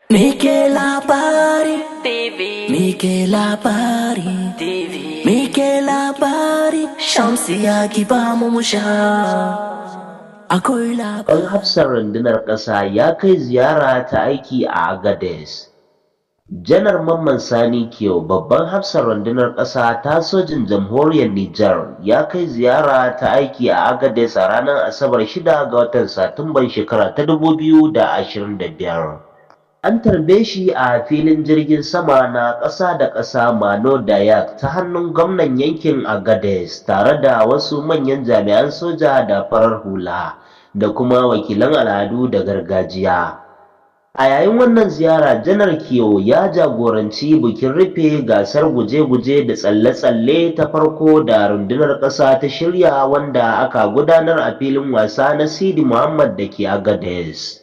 Mike labari TV, Mike labari TV, Mike labari Shamsiya ki ba mu sha. Akwai labari. Babban hafsan rundunar ƙasa ya kai ziyara ta aiki a Agadez. Janar Mamman Sani Kiyau, babban hafsan rundunar ƙasa ta sojin jamhuriyar Nijar, ya kai ziyara ta aiki a Agadez a ranar Asabar 6 ga watan Satumban shekara ta 2025. An tarbe shi a filin jirgin sama na ƙasa da ƙasa Mano Dayak ta hannun gwamnan yankin Agadez tare da wasu manyan jami'an soja da farar hula da kuma wakilan al'adu da gargajiya. A yayin wannan ziyara, Janar Kiyau ya jagoranci bikin rufe gasar guje-guje da tsalle-tsalle ta farko da rundunar ƙasa ta shirya wanda aka gudanar a filin wasa na Sidi Muhammad da ke Agadez.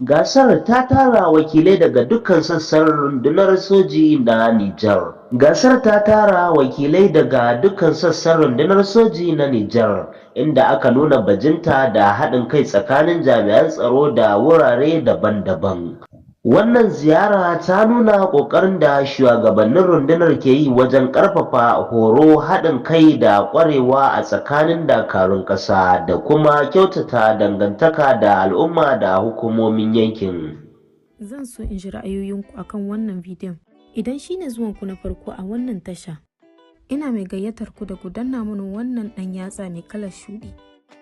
Gasar ta tara wakilai daga dukkan sassan rundunar soji na Nijar. Gasar ta tara wakilai daga dukkan sassan rundunar soji na Nijar, inda aka nuna bajinta da haɗin kai tsakanin jami'an tsaro da wurare daban-daban. Wannan ziyara ta nuna ƙoƙarin da shugabannin rundunar ke yi wajen ƙarfafa horo, haɗin kai da ƙwarewa a tsakanin dakarun ƙasa da kuma kyautata dangantaka da al'umma da hukumomin yankin. Zan so in ji ra'ayoyinku akan wannan bidiyon. Idan shine zuwanku na farko a wannan tasha, ina mai gayyatar ku da ku danna mana wannan ɗan yatsa mai kalar shuɗi,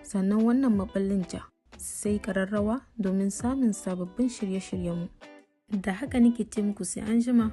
sannan wannan maɓallin ja, sai ƙararrawa domin samun sababbin shirye-shiryenmu. Da haka nake ce muku sai an jima.